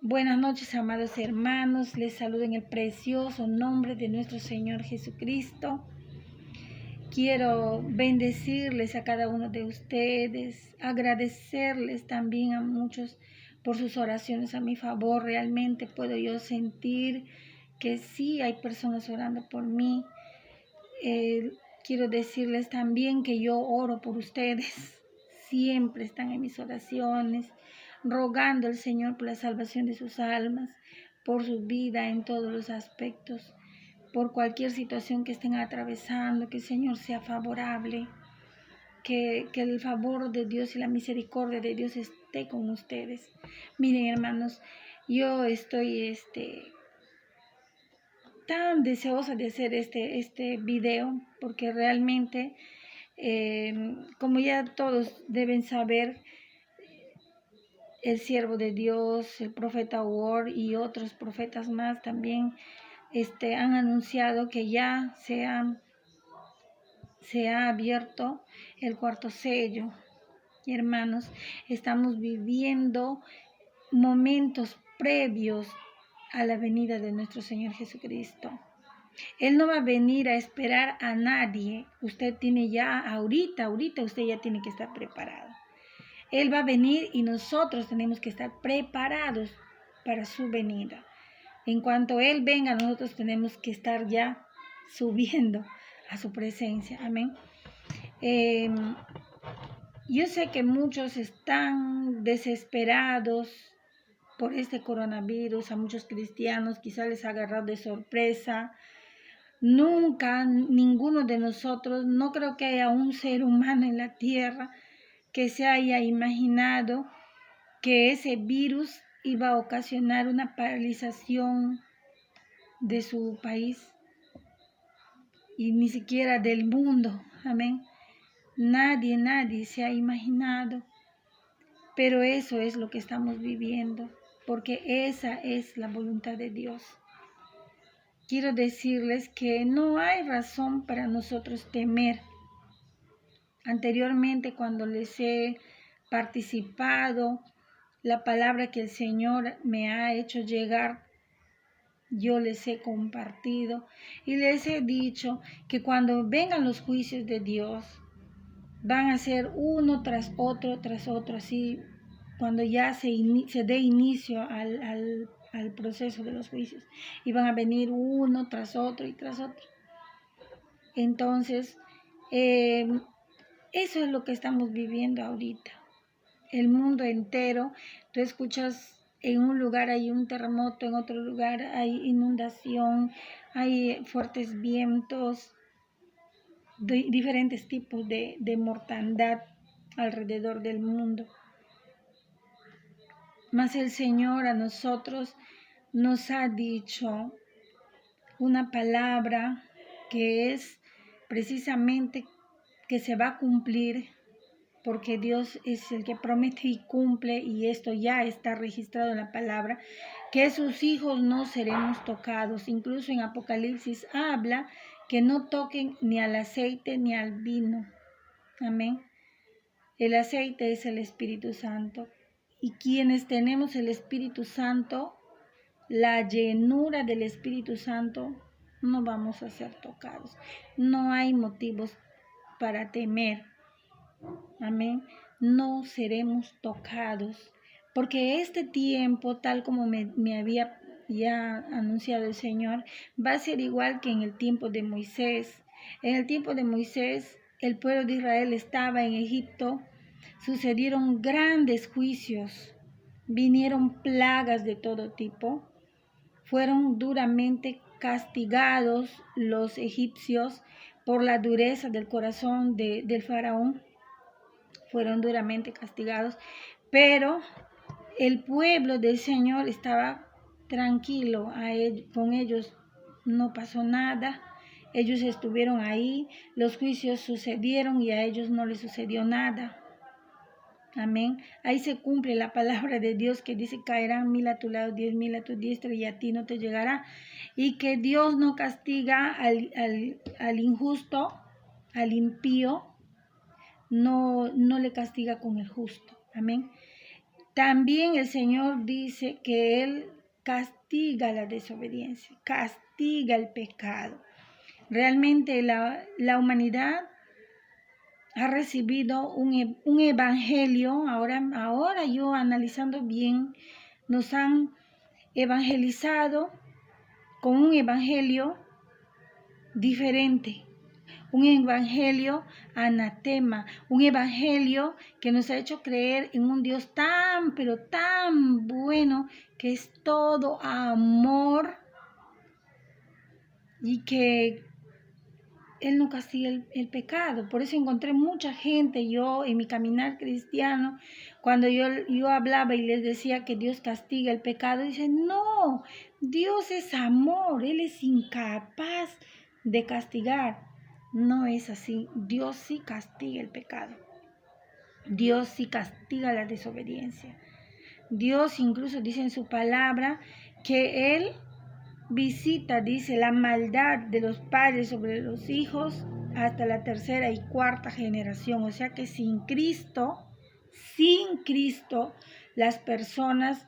Buenas noches, amados hermanos. Les saludo en el precioso nombre de nuestro Señor Jesucristo. Quiero bendecirles a cada uno de ustedes, agradecerles también a muchos por sus oraciones a mi favor. Realmente puedo yo sentir que sí hay personas orando por mí. Quiero decirles también que yo oro por ustedes. Siempre están en mis oraciones, rogando al Señor por la salvación de sus almas, por su vida en todos los aspectos, por cualquier situación que estén atravesando, que el Señor sea favorable, que el favor de Dios y la misericordia de Dios esté con ustedes. Miren, hermanos, yo estoy tan deseosa de hacer este video, porque realmente, como ya todos deben saber, el siervo de Dios, el profeta Word y otros profetas más también han anunciado que ya se ha abierto el cuarto sello. Y hermanos, estamos viviendo momentos previos a la venida de nuestro Señor Jesucristo. Él no va a venir a esperar a nadie. Usted tiene ya ahorita usted ya tiene que estar preparado. Él va a venir y nosotros tenemos que estar preparados para su venida. En cuanto Él venga, nosotros tenemos que estar ya subiendo a su presencia. Amén. Yo sé que muchos están desesperados por este coronavirus. A muchos cristianos quizás les ha agarrado de sorpresa. Nunca, ninguno de nosotros, no creo que haya un ser humano en la tierra que se haya imaginado que ese virus iba a ocasionar una paralización de su país y ni siquiera del mundo. Amén. Nadie se ha imaginado, pero eso es lo que estamos viviendo, porque esa es la voluntad de Dios. Quiero decirles que no hay razón para nosotros temer. Anteriormente, cuando les he participado, la palabra que el Señor me ha hecho llegar, yo les he compartido y les he dicho que cuando vengan los juicios de Dios, van a ser uno tras otro, así cuando ya se dé inicio al proceso de los juicios, y van a venir uno tras otro y tras otro. Entonces, eso es lo que estamos viviendo ahorita. El mundo entero, tú escuchas, en un lugar hay un terremoto, en otro lugar hay inundación, hay fuertes vientos, diferentes tipos de mortandad alrededor del mundo. Mas el Señor a nosotros nos ha dicho una palabra que es precisamente que se va a cumplir, porque Dios es el que promete y cumple, y esto ya está registrado en la palabra, que sus hijos no seremos tocados. Incluso en Apocalipsis habla que no toquen ni al aceite ni al vino. Amén. El aceite es el Espíritu Santo, y quienes tenemos el Espíritu Santo, la llenura del Espíritu Santo, no vamos a ser tocados. No hay motivos para temer. Amén. No seremos tocados, porque este tiempo, tal como me había ya anunciado el Señor, va a ser igual que en el tiempo de Moisés. En el tiempo de Moisés, el pueblo de Israel estaba en Egipto, sucedieron grandes juicios, vinieron plagas de todo tipo, fueron duramente castigados los egipcios por la dureza del corazón del faraón. Fueron duramente castigados, pero el pueblo del Señor estaba tranquilo, con ellos no pasó nada, ellos estuvieron ahí, los juicios sucedieron y a ellos no les sucedió nada. Amén. Ahí se cumple la palabra de Dios que dice: caerán 1000 a tu lado, 10,000 a tu diestra, y a ti no te llegará. Y que Dios no castiga al injusto, al impío, no le castiga con el justo. Amén. También el Señor dice que Él castiga la desobediencia, castiga el pecado. Realmente la humanidad ha recibido un evangelio. Ahora yo analizando bien, nos han evangelizado con un evangelio diferente, un evangelio anatema, un evangelio que nos ha hecho creer en un Dios tan, pero tan bueno, que es todo amor y que Él no castiga el pecado. Por eso encontré mucha gente, yo en mi caminar cristiano, cuando yo hablaba y les decía que Dios castiga el pecado, dicen, no, Dios es amor, Él es incapaz de castigar. No es así. Dios sí castiga el pecado. Dios sí castiga la desobediencia. Dios incluso dice en su palabra que Él visita, dice, la maldad de los padres sobre los hijos hasta la tercera y cuarta generación. O sea que sin Cristo, las personas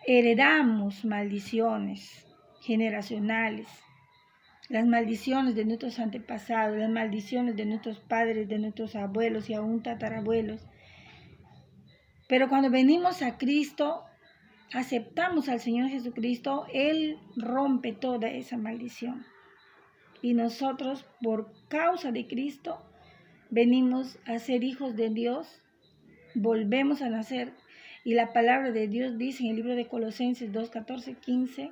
heredamos maldiciones generacionales. Las maldiciones de nuestros antepasados, las maldiciones de nuestros padres, de nuestros abuelos y aún tatarabuelos. Pero cuando venimos a Cristo, aceptamos al Señor Jesucristo, Él rompe toda esa maldición. Y nosotros, por causa de Cristo, venimos a ser hijos de Dios, volvemos a nacer. Y la palabra de Dios dice en el libro de Colosenses 2, 14, 15,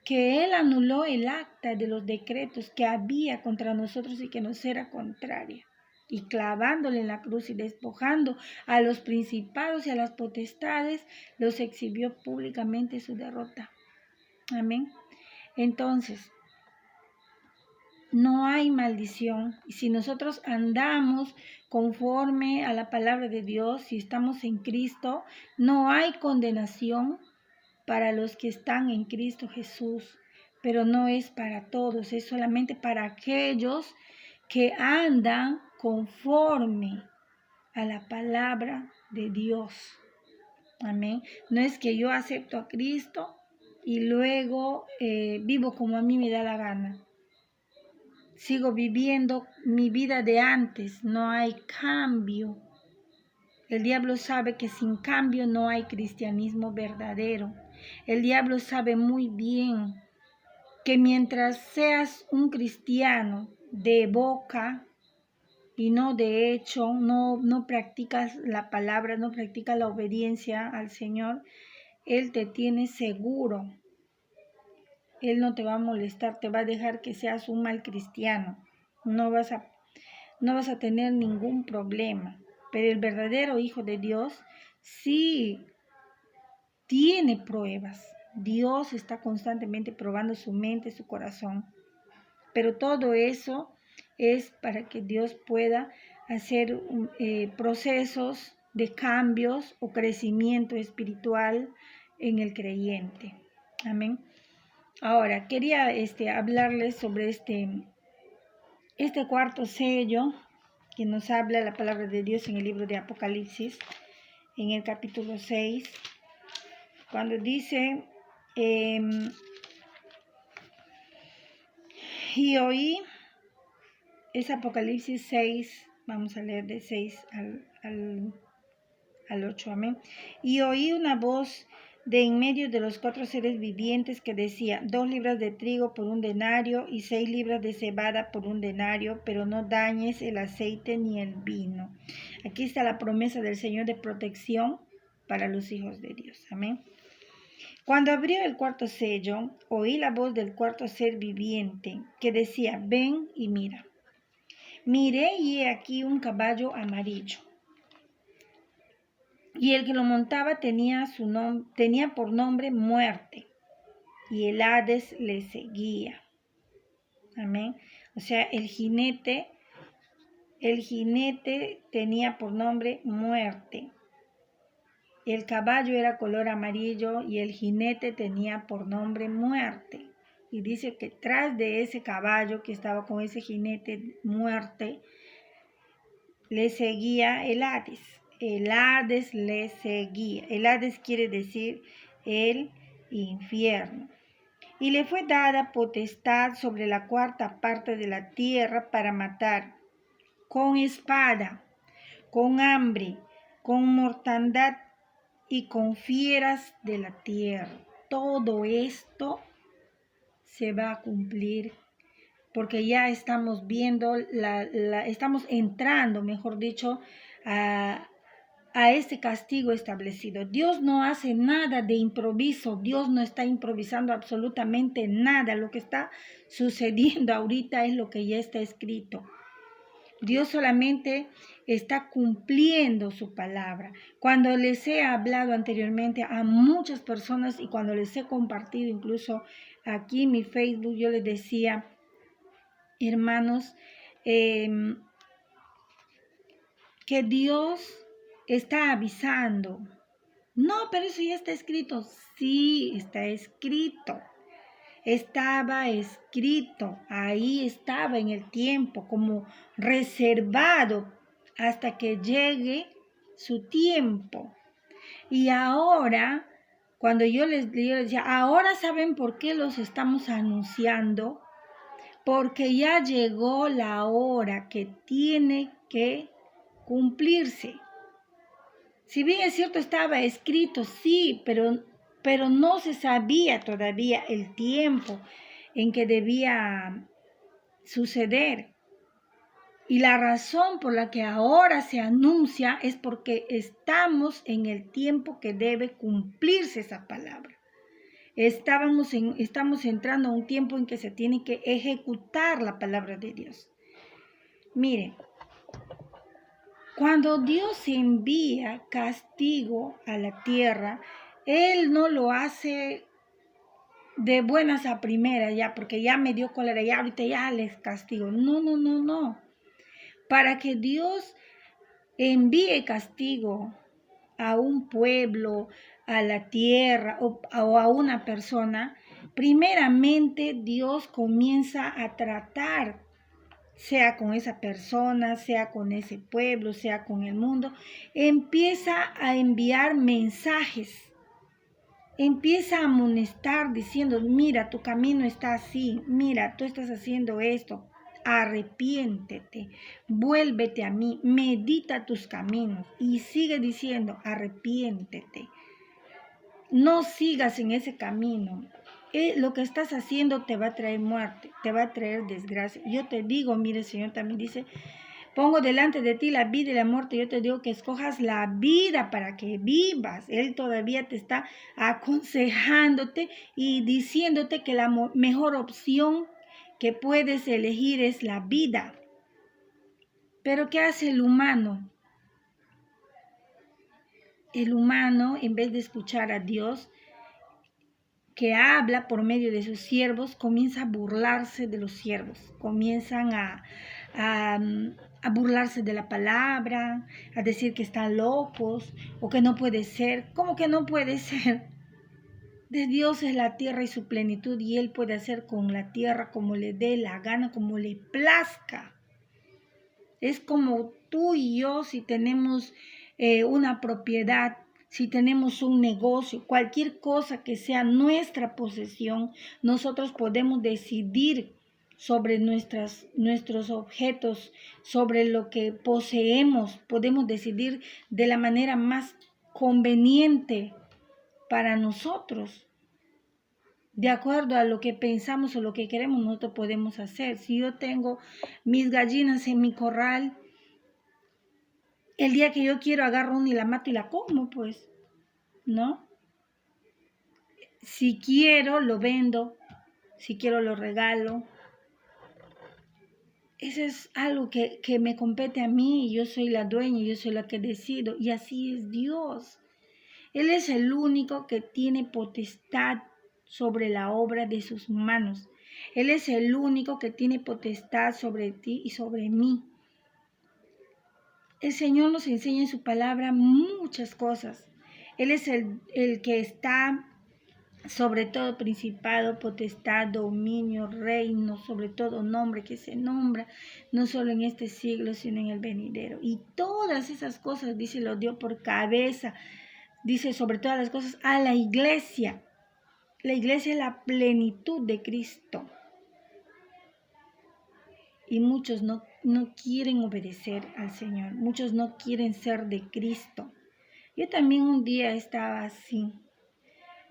que Él anuló el acta de los decretos que había contra nosotros y que nos era contraria. Y clavándole en la cruz y despojando a los principados y a las potestades, los exhibió públicamente su derrota. Amén. Entonces, no hay maldición. Y si nosotros andamos conforme a la palabra de Dios, si estamos en Cristo, no hay condenación para los que están en Cristo Jesús. Pero no es para todos, es solamente para aquellos que andan conforme a la palabra de Dios. Amén. No es que yo acepto a Cristo y luego vivo como a mí me da la gana. Sigo viviendo mi vida de antes, no hay cambio. El diablo sabe que sin cambio no hay cristianismo verdadero. El diablo sabe muy bien que mientras seas un cristiano de boca y no de hecho, no practicas la palabra, no practicas la obediencia al Señor, Él te tiene seguro. Él no te va a molestar, te va a dejar que seas un mal cristiano. No vas a tener ningún problema. Pero el verdadero Hijo de Dios sí tiene pruebas. Dios está constantemente probando su mente, su corazón. Pero todo eso es para que Dios pueda hacer procesos de cambios o crecimiento espiritual en el creyente. Amén. Ahora, quería hablarles sobre este cuarto sello que nos habla la palabra de Dios en el libro de Apocalipsis, en el capítulo 6, cuando dice, y oí, es Apocalipsis 6, vamos a leer de 6 al 8, amén. Y oí una voz de en medio de los 4 seres vivientes que decía, 2 libras de trigo por 1 denario y 6 libras de cebada por 1 denario, pero no dañes el aceite ni el vino. Aquí está la promesa del Señor de protección para los hijos de Dios, amén. Cuando abrió el cuarto sello, oí la voz del cuarto ser viviente que decía, ven y mira. Miré y he aquí un caballo amarillo. Y el que lo montaba tenía por nombre Muerte, y el Hades le seguía. Amén. O sea, el jinete tenía por nombre Muerte. El caballo era color amarillo y el jinete tenía por nombre Muerte. Y dice que tras de ese caballo que estaba con ese jinete Muerte, le seguía el Hades. el Hades le seguía. El Hades quiere decir el infierno. Y le fue dada potestad sobre la cuarta parte de la tierra para matar, con espada, con hambre, con mortandad y con fieras de la tierra. Todo esto se va a cumplir porque ya estamos viendo, estamos entrando, mejor dicho, a este castigo establecido. Dios no hace nada de improviso, Dios no está improvisando absolutamente nada. Lo que está sucediendo ahorita es lo que ya está escrito. Dios solamente está cumpliendo su palabra. Cuando les he hablado anteriormente a muchas personas y cuando les he compartido incluso aquí en mi Facebook, yo les decía, hermanos, que Dios está avisando. No, pero eso ya está escrito. Sí, está escrito. Estaba escrito, ahí estaba en el tiempo, como reservado hasta que llegue su tiempo. Y ahora, cuando yo les decía, ahora saben por qué los estamos anunciando, porque ya llegó la hora que tiene que cumplirse. Si bien es cierto, estaba escrito, sí, pero no se sabía todavía el tiempo en que debía suceder. Y la razón por la que ahora se anuncia es porque estamos en el tiempo que debe cumplirse esa palabra. Estamos entrando a un tiempo en que se tiene que ejecutar la palabra de Dios. Miren, cuando Dios envía castigo a la tierra, Él no lo hace de buenas a primeras, ya, porque ya me dio cólera, ya ahorita ya les castigo. No. Para que Dios envíe castigo a un pueblo, a la tierra o a una persona, primeramente Dios comienza a tratar, sea con esa persona, sea con ese pueblo, sea con el mundo, empieza a enviar mensajes, empieza a amonestar diciendo, mira, tu camino está así, mira, tú estás haciendo esto, arrepiéntete, vuélvete a mí, medita tus caminos y sigue diciendo, arrepiéntete, no sigas en ese camino. Lo que estás haciendo te va a traer muerte, te va a traer desgracia. Yo te digo, mire, el Señor también dice, pongo delante de ti la vida y la muerte. Yo te digo que escojas la vida para que vivas. Él todavía te está aconsejándote y diciéndote que la mejor opción que puedes elegir es la vida. Pero ¿qué hace el humano? El humano, en vez de escuchar a Dios, que habla por medio de sus siervos, comienza a burlarse de los siervos, comienzan a burlarse de la palabra, a decir que están locos o que no puede ser. ¿Cómo que no puede ser? De Dios es la tierra y su plenitud y Él puede hacer con la tierra como le dé la gana, como le plazca. Es como tú y yo si tenemos una propiedad, si tenemos un negocio, cualquier cosa que sea nuestra posesión, nosotros podemos decidir sobre nuestros objetos, sobre lo que poseemos, podemos decidir de la manera más conveniente para nosotros. De acuerdo a lo que pensamos o lo que queremos, nosotros podemos hacer. Si yo tengo mis gallinas en mi corral, el día que yo quiero agarro una y la mato y la como, pues, ¿no? Si quiero, lo vendo. Si quiero, lo regalo. Eso es algo que me compete a mí. Yo soy la dueña, yo soy la que decido. Y así es Dios. Él es el único que tiene potestad sobre la obra de sus manos. Él es el único que tiene potestad sobre ti y sobre mí. El Señor nos enseña en su palabra muchas cosas. Él es el que está sobre todo principado, potestad, dominio, reino, sobre todo nombre que se nombra, no solo en este siglo, sino en el venidero. Y todas esas cosas, dice, lo dio por cabeza, dice, sobre todas las cosas, a la iglesia. La iglesia es la plenitud de Cristo. Y muchos no quieren obedecer al Señor, muchos no quieren ser de Cristo. Yo también un día estaba así,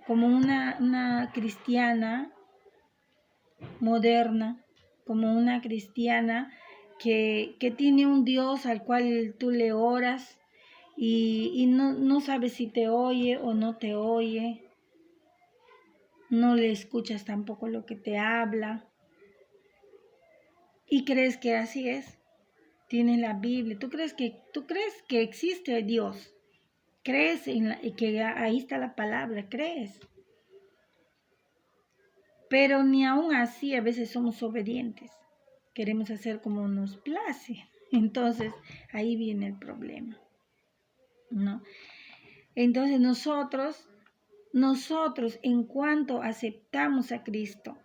como una cristiana moderna, como una cristiana que tiene un Dios al cual tú le oras y no sabes si te oye o no te oye, no le escuchas tampoco lo que te habla y crees que así es. Tienes la Biblia, tú crees que existe Dios, crees que ahí está la palabra, crees. Pero ni aún así a veces somos obedientes. Queremos hacer como nos place. Entonces, ahí viene el problema, ¿no? Entonces nosotros, en cuanto aceptamos a Cristo,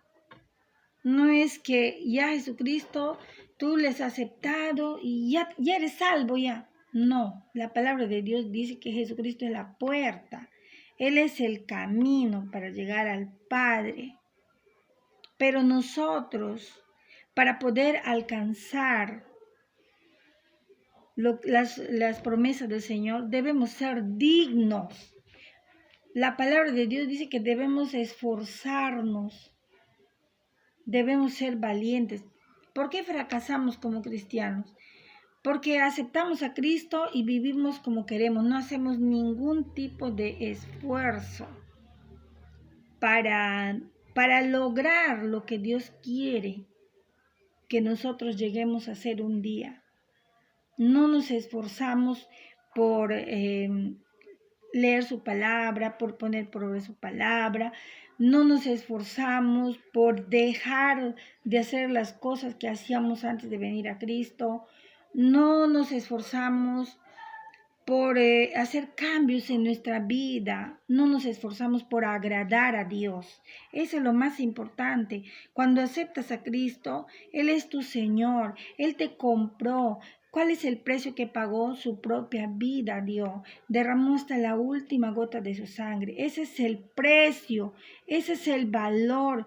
no es que ya Jesucristo, tú les has aceptado y ya eres salvo ya. No, la palabra de Dios dice que Jesucristo es la puerta. Él es el camino para llegar al Padre. Pero nosotros, para poder alcanzar las promesas del Señor, debemos ser dignos. La palabra de Dios dice que debemos esforzarnos, debemos ser valientes. ¿Por qué fracasamos como cristianos? Porque aceptamos a Cristo y vivimos como queremos, no hacemos ningún tipo de esfuerzo para lograr lo que Dios quiere que nosotros lleguemos a ser un día. No nos esforzamos por leer su palabra, por poner por obra su palabra. No nos esforzamos por dejar de hacer las cosas que hacíamos antes de venir a Cristo. No nos esforzamos por hacer cambios en nuestra vida. No nos esforzamos por agradar a Dios. Eso es lo más importante. Cuando aceptas a Cristo, Él es tu Señor. Él te compró. ¿Cuál es el precio que pagó? Su propia vida dio. Derramó hasta la última gota de su sangre. Ese es el precio. Ese es el valor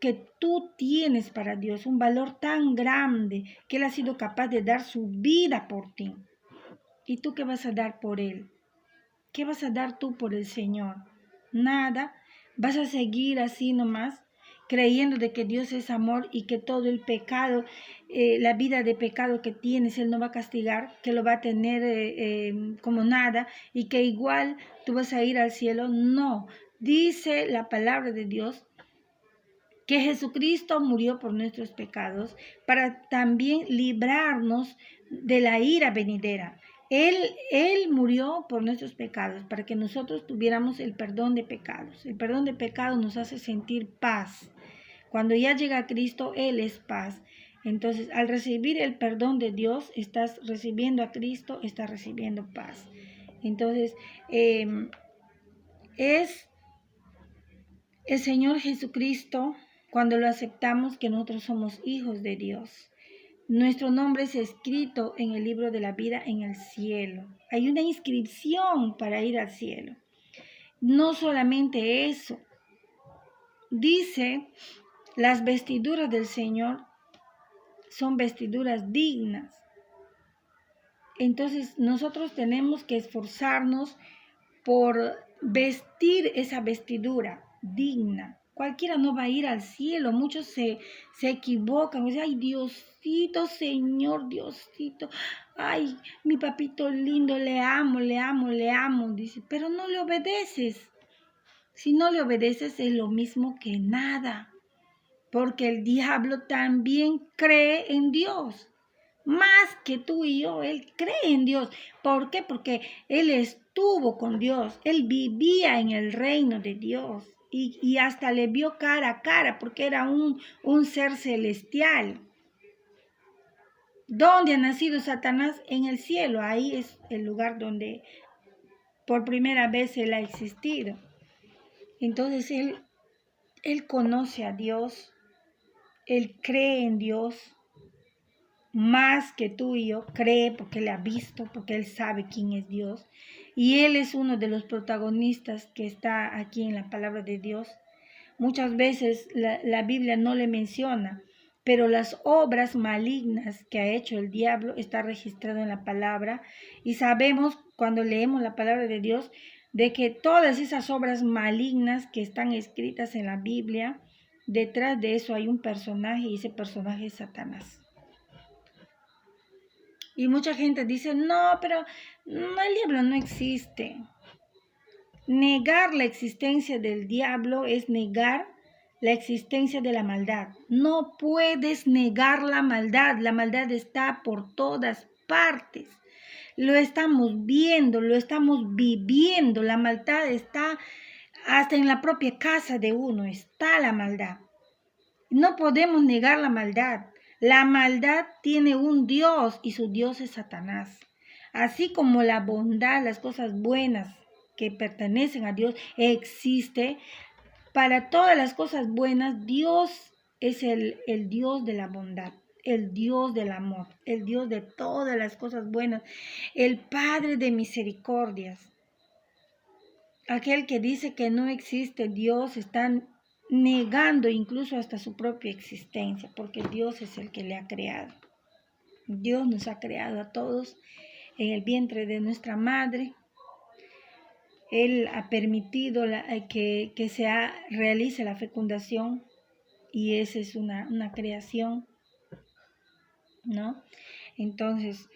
que tú tienes para Dios. Un valor tan grande que Él ha sido capaz de dar su vida por ti. ¿Y tú qué vas a dar por Él? ¿Qué vas a dar tú por el Señor? Nada. ¿Vas a seguir así nomás, creyendo de que Dios es amor y que todo el pecado, la vida de pecado que tienes, Él no va a castigar, que lo va a tener como nada y que igual tú vas a ir al cielo? No. Dice la palabra de Dios que Jesucristo murió por nuestros pecados para también librarnos de la ira venidera. Él murió por nuestros pecados para que nosotros tuviéramos el perdón de pecados. El perdón de pecados nos hace sentir paz. Cuando ya llega Cristo, Él es paz. Entonces, al recibir el perdón de Dios, estás recibiendo a Cristo, estás recibiendo paz. Entonces, es el Señor Jesucristo, cuando lo aceptamos, que nosotros somos hijos de Dios. Nuestro nombre es escrito en el libro de la vida en el cielo. Hay una inscripción para ir al cielo. No solamente eso. Dice, las vestiduras del Señor son vestiduras dignas. Entonces nosotros tenemos que esforzarnos por vestir esa vestidura digna. Cualquiera no va a ir al cielo. Muchos se equivocan. Dicen, ay, Diosito, Señor, Diosito. Ay, mi papito lindo, le amo, le amo, le amo. Dice, pero no le obedeces. Si no le obedeces es lo mismo que nada. Porque el diablo también cree en Dios. Más que tú y yo, él cree en Dios. ¿Por qué? Porque él estuvo con Dios, él vivía en el reino de Dios y hasta le vio cara a cara porque era un ser celestial. ¿Dónde ha nacido Satanás? En el cielo. Ahí es el lugar donde por primera vez él ha existido. Entonces él conoce a Dios, él cree en Dios más que tú y yo, cree porque él ha visto, porque él sabe quién es Dios. Y él es uno de los protagonistas que está aquí en la palabra de Dios. Muchas veces la Biblia no le menciona, pero las obras malignas que ha hecho el diablo está registrado en la palabra. Y sabemos cuando leemos la palabra de Dios de que todas esas obras malignas que están escritas en la Biblia, detrás de eso hay un personaje y ese personaje es Satanás. Y mucha gente dice, no, pero no, el diablo no existe. Negar la existencia del diablo es negar la existencia de la maldad. No puedes negar la maldad está por todas partes. Lo estamos viendo, lo estamos viviendo, la maldad está hasta en la propia casa de uno, está la maldad. No podemos negar la maldad. La maldad tiene un Dios y su Dios es Satanás. Así como la bondad, las cosas buenas que pertenecen a Dios existe, para todas las cosas buenas, Dios es el Dios de la bondad, el Dios del amor, el Dios de todas las cosas buenas, el Padre de misericordias. Aquel que dice que no existe Dios está negando incluso hasta su propia existencia, porque Dios es el que le ha creado. Dios nos ha creado a todos en el vientre de nuestra madre. Él ha permitido que se realice la fecundación y esa es una creación, ¿no? Entonces,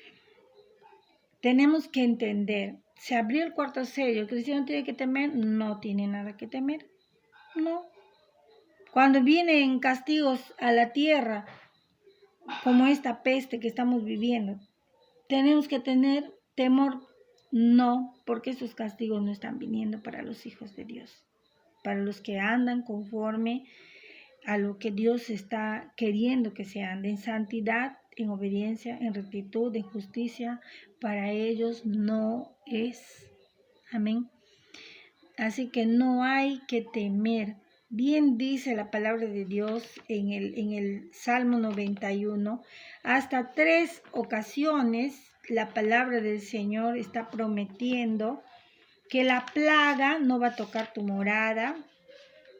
tenemos que entender, se abrió el cuarto sello, ¿el cristiano tiene que temer? No tiene nada que temer, no. Cuando vienen castigos a la tierra, como esta peste que estamos viviendo, ¿tenemos que tener temor? No, porque esos castigos no están viniendo para los hijos de Dios, para los que andan conforme a lo que Dios está queriendo que se ande, en santidad, en obediencia, en rectitud, en justicia, para ellos no es. Amén. Así que no hay que temer. Bien dice la palabra de Dios en el Salmo 91, hasta 3 ocasiones la palabra del Señor está prometiendo que la plaga no va a tocar tu morada,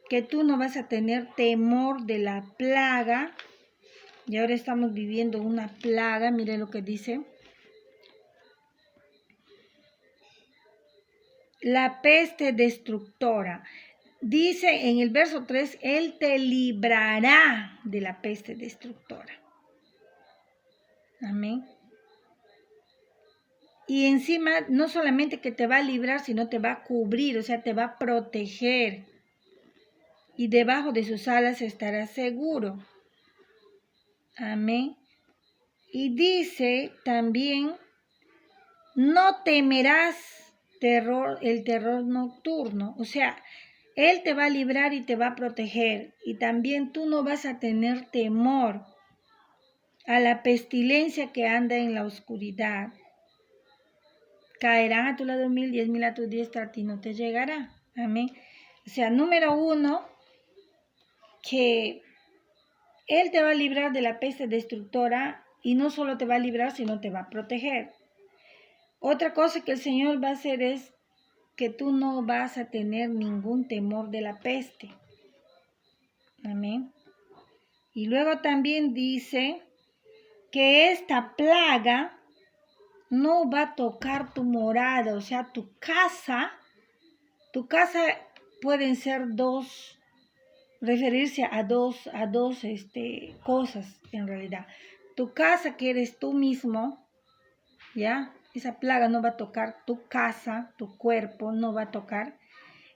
que tú no vas a tener temor de la plaga. Y ahora estamos viviendo una plaga, mire lo que dice. La peste destructora. Dice en el verso 3, Él te librará de la peste destructora. Amén. Y encima, no solamente que te va a librar, sino te va a cubrir, o sea, te va a proteger. Y debajo de sus alas estarás seguro. Amén. Y dice también, no temerás el terror nocturno. O sea, Él te va a librar y te va a proteger. Y también tú no vas a tener temor a la pestilencia que anda en la oscuridad. Caerán a tu lado 1000, 10,000 a tu diestra, a ti no te llegará. Amén. O sea, número 1, que Él te va a librar de la peste destructora y no solo te va a librar, sino te va a proteger. Otra cosa que el Señor va a hacer es que tú no vas a tener ningún temor de la peste. Amén. Y luego también dice que esta plaga no va a tocar tu morada, o sea, tu casa pueden ser dos, referirse a dos cosas en realidad. Tu casa que eres tú mismo, ¿ya? Esa plaga no va a tocar tu casa, tu cuerpo no va a tocar.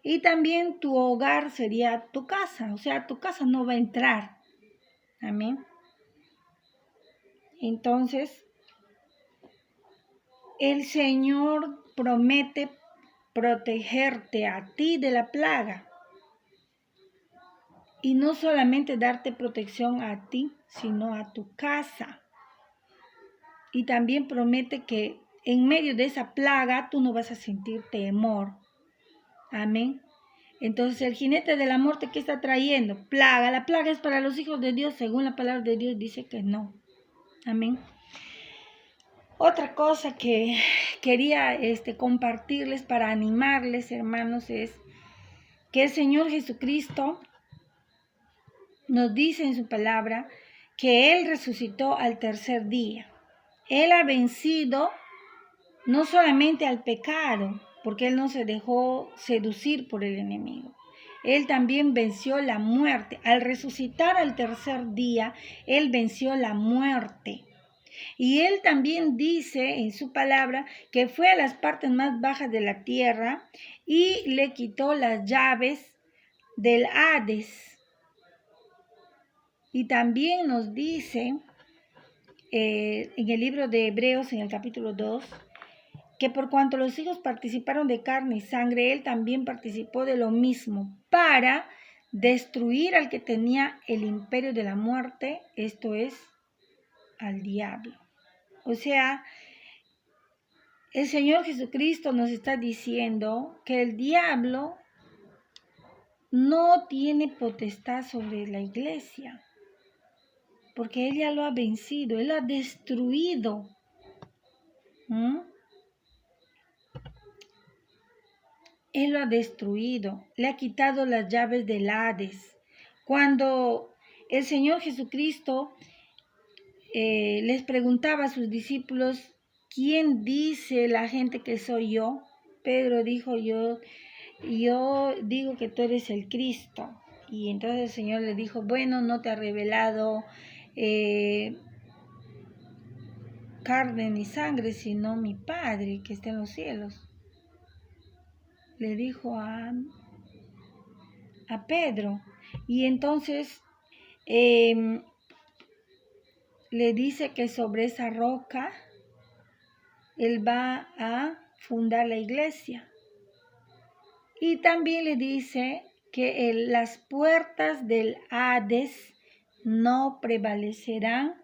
Y también tu hogar sería tu casa, o sea, tu casa no va a entrar. Amén. Entonces, el Señor promete protegerte a ti de la plaga. Y no solamente darte protección a ti, sino a tu casa. Y también promete que en medio de esa plaga tú no vas a sentir temor. Amén. Entonces el jinete de la muerte, ¿qué está trayendo? Plaga. ¿La plaga es para los hijos de Dios? Según la palabra de Dios dice que no. Amén. Otra cosa que quería compartirles para animarles, hermanos, es que el Señor Jesucristo nos dice en su palabra que Él resucitó al tercer día. Él ha vencido no solamente al pecado, porque Él no se dejó seducir por el enemigo. Él también venció la muerte. Al resucitar al tercer día, Él venció la muerte. Y Él también dice en su palabra que fue a las partes más bajas de la tierra y le quitó las llaves del Hades. Y también nos dice en el libro de Hebreos, en el capítulo 2, que por cuanto los hijos participaron de carne y sangre, Él también participó de lo mismo para destruir al que tenía el imperio de la muerte, esto es, al diablo. O sea, el Señor Jesucristo nos está diciendo que el diablo no tiene potestad sobre la iglesia, porque Él ya lo ha vencido, Él lo ha destruido. Él lo ha destruido, le ha quitado las llaves del Hades. Cuando el Señor Jesucristo les preguntaba a sus discípulos, ¿quién dice la gente que soy yo? Pedro dijo, yo digo que tú eres el Cristo. Y entonces el Señor le dijo, bueno, no te ha revelado carne ni sangre, sino mi Padre que está en los cielos. Le dijo a Pedro. Y entonces le dice que sobre esa roca Él va a fundar la iglesia. Y también le dice que las puertas del Hades no prevalecerán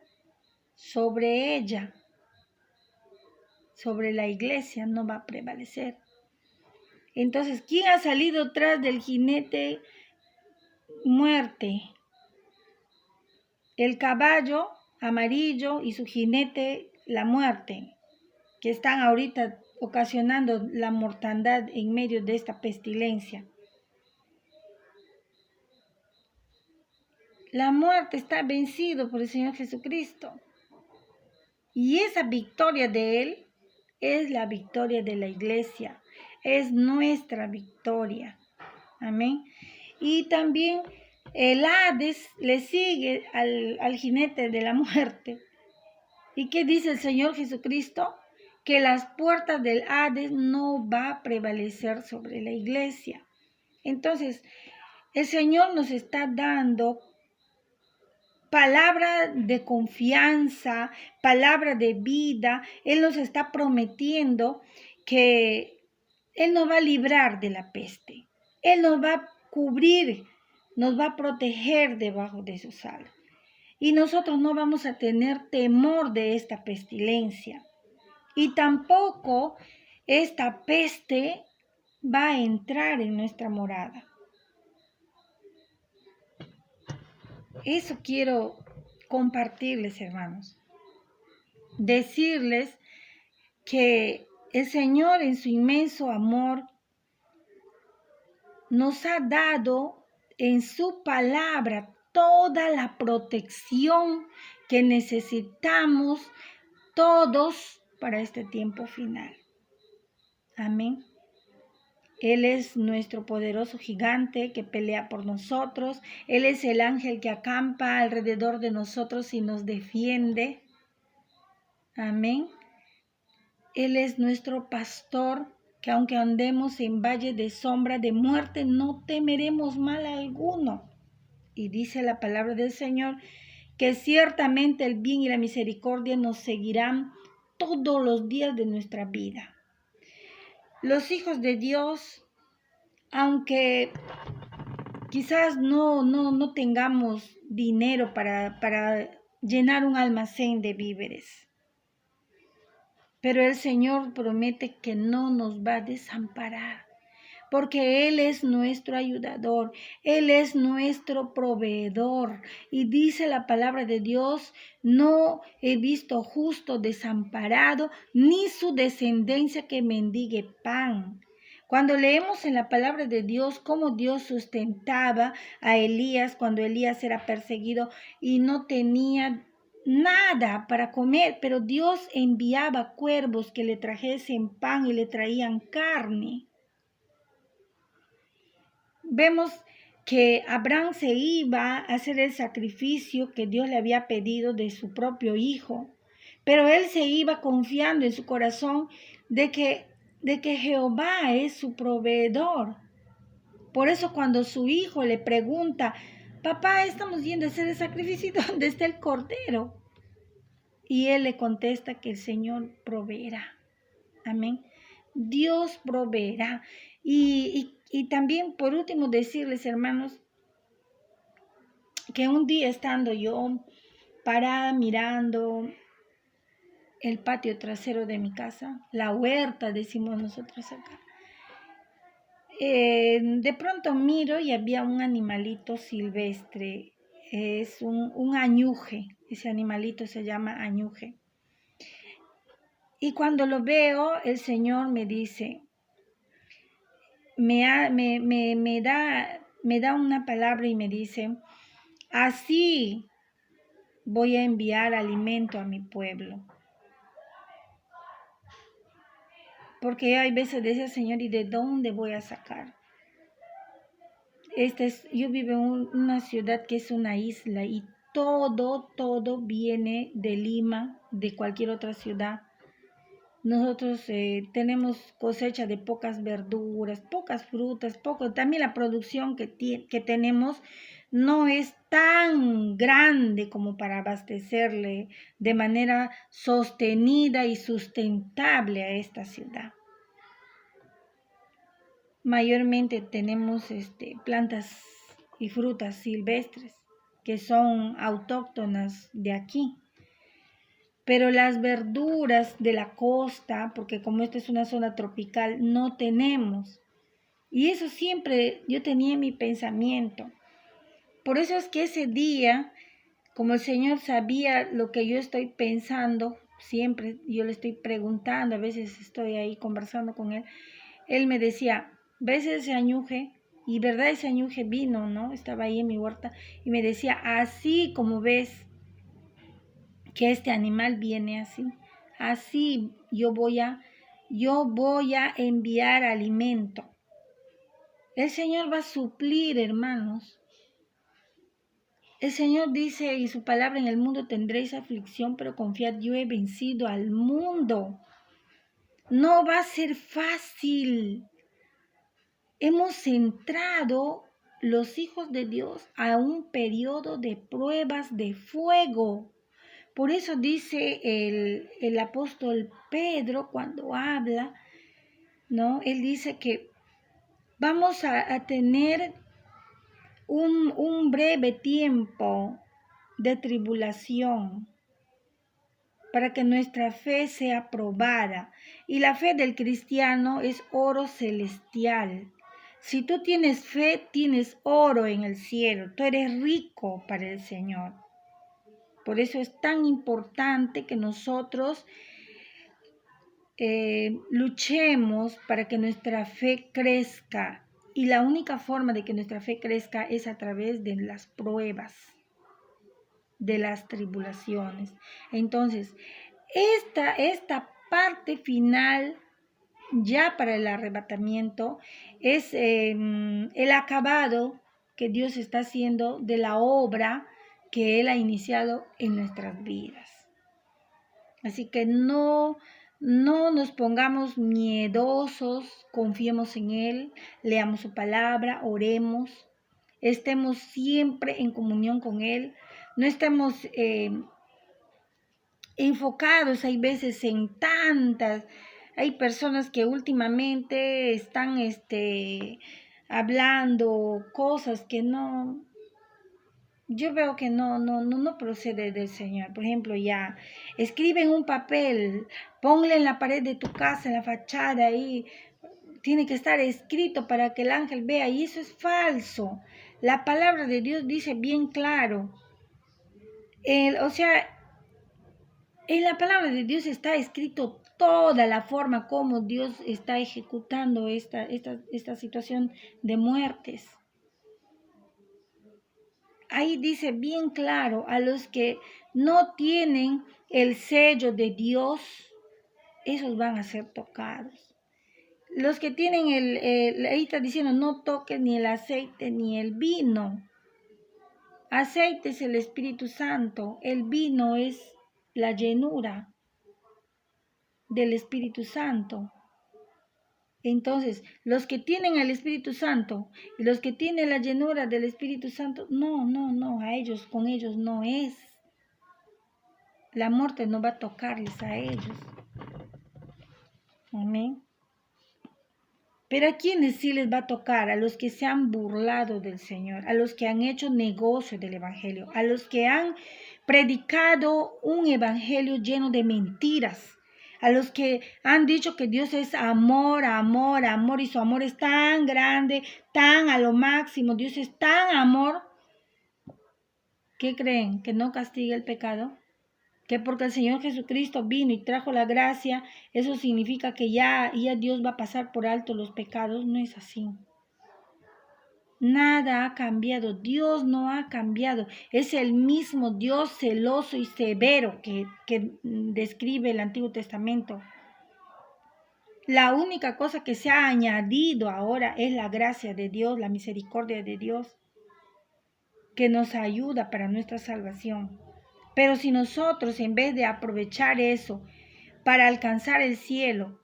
sobre ella. Sobre la iglesia no va a prevalecer. Entonces, ¿quién ha salido tras del jinete muerte? El caballo amarillo y su jinete la muerte, que están ahorita ocasionando la mortandad en medio de esta pestilencia. La muerte está vencida por el Señor Jesucristo. Y esa victoria de Él es la victoria de la iglesia. Es nuestra victoria. Amén. Y también el Hades le sigue al jinete de la muerte. ¿Y qué dice el Señor Jesucristo? Que las puertas del Hades no va a prevalecer sobre la iglesia. Entonces, el Señor nos está dando palabra de confianza, palabra de vida. Él nos está prometiendo que Él nos va a librar de la peste. Él nos va a cubrir, nos va a proteger debajo de sus alas. Y nosotros no vamos a tener temor de esta pestilencia. Y tampoco esta peste va a entrar en nuestra morada. Eso quiero compartirles, hermanos. Decirles que el Señor en su inmenso amor nos ha dado en su palabra toda la protección que necesitamos todos para este tiempo final. Amén. Él es nuestro poderoso gigante que pelea por nosotros. Él es el ángel que acampa alrededor de nosotros y nos defiende. Amén. Él es nuestro pastor, que aunque andemos en valle de sombra de muerte, no temeremos mal alguno. Y dice la palabra del Señor que ciertamente el bien y la misericordia nos seguirán todos los días de nuestra vida. Los hijos de Dios, aunque quizás no tengamos dinero para llenar un almacén de víveres, pero el Señor promete que no nos va a desamparar, porque Él es nuestro ayudador, Él es nuestro proveedor. Y dice la palabra de Dios, no he visto justo desamparado, ni su descendencia que mendigue pan. Cuando leemos en la palabra de Dios cómo Dios sustentaba a Elías cuando Elías era perseguido y no tenía nada para comer, pero Dios enviaba cuervos que le trajesen pan y le traían carne. Vemos que Abraham se iba a hacer el sacrificio que Dios le había pedido de su propio hijo, pero él se iba confiando en su corazón de que Jehová es su proveedor. Por eso cuando su hijo le pregunta, papá, estamos yendo a hacer el sacrificio, ¿dónde está el cordero? Y él le contesta que el Señor proveerá. Amén. Dios proveerá. Y también, por último, decirles, hermanos, que un día estando yo parada mirando el patio trasero de mi casa, la huerta, decimos nosotros acá, de pronto miro y había un animalito silvestre, es un añuje, ese animalito se llama añuje. Y cuando lo veo, el Señor me dice, me da una palabra y me dice, así voy a enviar alimento a mi pueblo. Porque hay veces decía, Señor, ¿y de dónde voy a sacar? Yo vivo en una ciudad que es una isla y todo viene de Lima, de cualquier otra ciudad. Nosotros tenemos cosecha de pocas verduras, pocas frutas, también la producción que tenemos no es tan grande como para abastecerle de manera sostenida y sustentable a esta ciudad. Mayormente tenemos plantas y frutas silvestres que son autóctonas de aquí. Pero las verduras de la costa, porque como esta es una zona tropical, no tenemos. Y eso siempre yo tenía en mi pensamiento. Por eso es que ese día, como el Señor sabía lo que yo estoy pensando, siempre yo le estoy preguntando, a veces estoy ahí conversando con Él, Él me decía, ¿ves ese añuje? Y verdad, ese añuje vino, ¿no? Estaba ahí en mi huerta y me decía, así como ves que este animal viene así yo voy a enviar alimento. El Señor va a suplir, hermanos. El Señor dice y su palabra, en el mundo tendréis aflicción, pero confiad, yo he vencido al mundo. No va a ser fácil. Hemos entrado los hijos de Dios a un periodo de pruebas de fuego. Por eso dice el apóstol Pedro cuando habla, ¿no? Él dice que vamos a tener un breve tiempo de tribulación para que nuestra fe sea probada. Y la fe del cristiano es oro celestial. Si tú tienes fe, tienes oro en el cielo. Tú eres rico para el Señor. Por eso es tan importante que nosotros luchemos para que nuestra fe crezca. Y la única forma de que nuestra fe crezca es a través de las pruebas, de las tribulaciones. Entonces, esta parte final, ya para el arrebatamiento, es el acabado que Dios está haciendo de la obra que Él ha iniciado en nuestras vidas. Así que no nos pongamos miedosos, confiemos en Él, leamos su palabra, oremos, estemos siempre en comunión con Él, no estemos enfocados, hay veces hay personas que últimamente están hablando cosas que yo veo que no procede del Señor. Por ejemplo, ya escribe en un papel, ponle en la pared de tu casa, en la fachada ahí, tiene que estar escrito para que el ángel vea, y eso es falso. La palabra de Dios dice bien claro. O sea, en la palabra de Dios está escrito toda la forma como Dios está ejecutando esta situación de muertes. Ahí dice bien claro, a los que no tienen el sello de Dios, esos van a ser tocados. Los que tienen ahí está diciendo, no toques ni el aceite ni el vino. Aceite es el Espíritu Santo, el vino es la llenura del Espíritu Santo. Entonces, los que tienen el Espíritu Santo y los que tienen la llenura del Espíritu Santo, no, con ellos no es. La muerte no va a tocarles a ellos. Amén. Pero ¿a quiénes sí les va a tocar? A los que se han burlado del Señor, a los que han hecho negocio del Evangelio, a los que han predicado un Evangelio lleno de mentiras, a los que han dicho que Dios es amor, amor, amor, y su amor es tan grande, tan a lo máximo, Dios es tan amor. ¿Qué creen? ¿Que no castiga el pecado? Que porque el Señor Jesucristo vino y trajo la gracia, eso significa que ya Dios va a pasar por alto los pecados. No es así. Nada ha cambiado, Dios no ha cambiado. Es el mismo Dios celoso y severo que describe el Antiguo Testamento. La única cosa que se ha añadido ahora es la gracia de Dios, la misericordia de Dios, que nos ayuda para nuestra salvación. Pero si nosotros, en vez de aprovechar eso para alcanzar el cielo,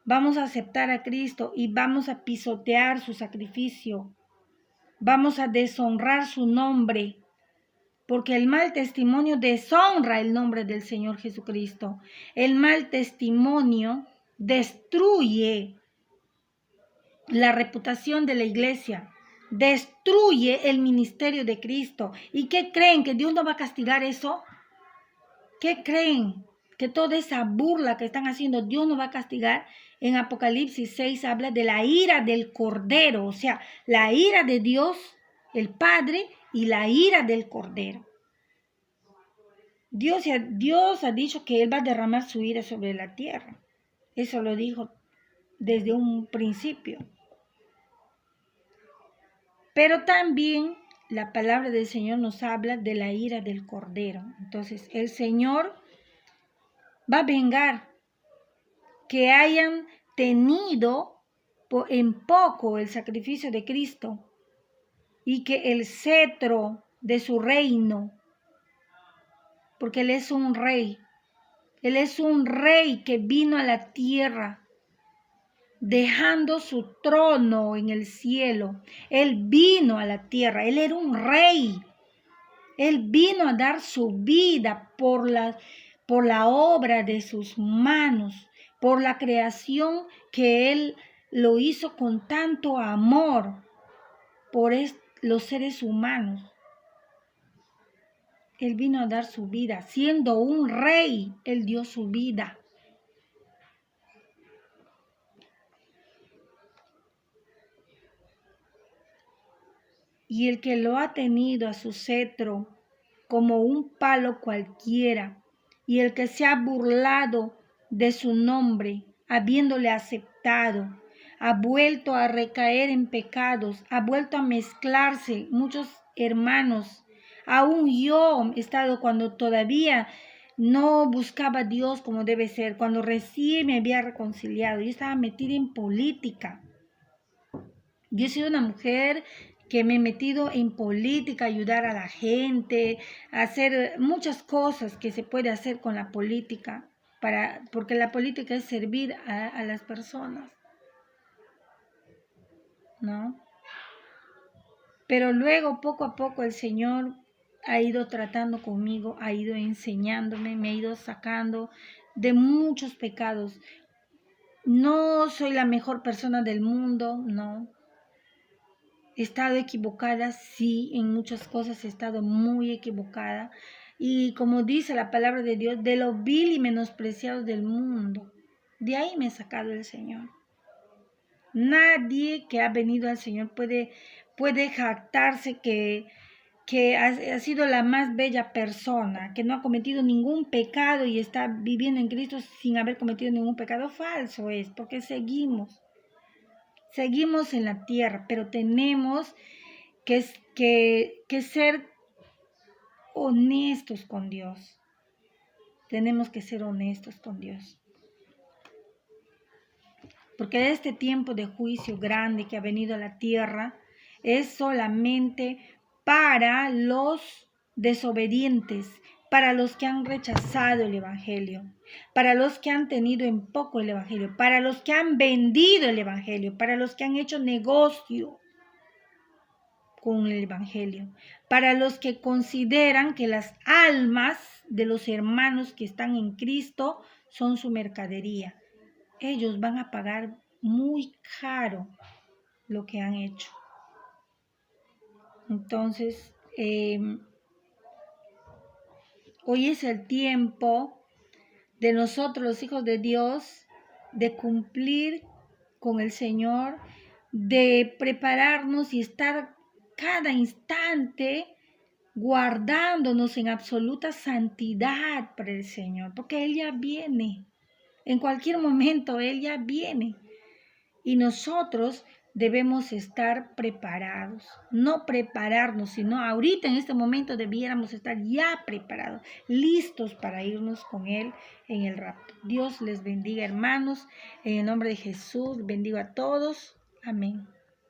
vamos a aceptar a Cristo y vamos a pisotear su sacrificio, vamos a deshonrar su nombre, porque el mal testimonio deshonra el nombre del Señor Jesucristo. El mal testimonio destruye la reputación de la iglesia, destruye el ministerio de Cristo. ¿Y qué creen? ¿Que Dios no va a castigar eso? ¿Qué creen? Que toda esa burla que están haciendo, Dios no va a castigar. En Apocalipsis 6 habla de la ira del Cordero, o sea, la ira de Dios, el Padre, y la ira del Cordero. Dios ha dicho que Él va a derramar su ira sobre la tierra. Eso lo dijo desde un principio. Pero también la palabra del Señor nos habla de la ira del Cordero. Entonces, el Señor va a vengar que hayan tenido en poco el sacrificio de Cristo y que el cetro de su reino, porque Él es un rey que vino a la tierra dejando su trono en el cielo. Él vino a la tierra, Él era un rey. Él vino a dar su vida por la obra de sus manos, por la creación que Él lo hizo con tanto amor por los seres humanos. Él vino a dar su vida, siendo un rey, Él dio su vida. Y el que lo ha tenido a su cetro como un palo cualquiera, y el que se ha burlado de su nombre, habiéndole aceptado, ha vuelto a recaer en pecados, ha vuelto a mezclarse muchos hermanos. Aún yo he estado cuando todavía no buscaba a Dios como debe ser, cuando recién me había reconciliado, yo estaba metida en política. Yo he sido una mujer que me he metido en política, ayudar a la gente, hacer muchas cosas que se puede hacer con la política, porque la política es servir a las personas, ¿no? Pero luego, poco a poco, el Señor ha ido tratando conmigo, ha ido enseñándome, me ha ido sacando de muchos pecados. No soy la mejor persona del mundo, no. He estado equivocada, sí, en muchas cosas he estado muy equivocada. Y como dice la palabra de Dios, de lo vil y menospreciado del mundo, de ahí me ha sacado el Señor. Nadie que ha venido al Señor puede jactarse que ha sido la más bella persona, que no ha cometido ningún pecado y está viviendo en Cristo sin haber cometido ningún pecado. Falso es, porque seguimos en la tierra, pero tenemos que ser honestos con Dios. Tenemos que ser honestos con Dios. Porque este tiempo de juicio grande que ha venido a la tierra es solamente para los desobedientes, para los que han rechazado el Evangelio, para los que han tenido en poco el Evangelio, para los que han vendido el Evangelio, para los que han hecho negocio con el Evangelio, para los que consideran que las almas de los hermanos que están en Cristo son su mercadería. Ellos van a pagar muy caro lo que han hecho. Entonces, hoy es el tiempo de nosotros, los hijos de Dios, de cumplir con el Señor, de prepararnos y estar cada instante guardándonos en absoluta santidad para el Señor, porque Él ya viene. En cualquier momento Él ya viene. Y nosotros debemos estar preparados, no prepararnos, sino ahorita en este momento debiéramos estar ya preparados, listos para irnos con Él en el rapto. Dios les bendiga, hermanos, en el nombre de Jesús, bendigo a todos. Amén.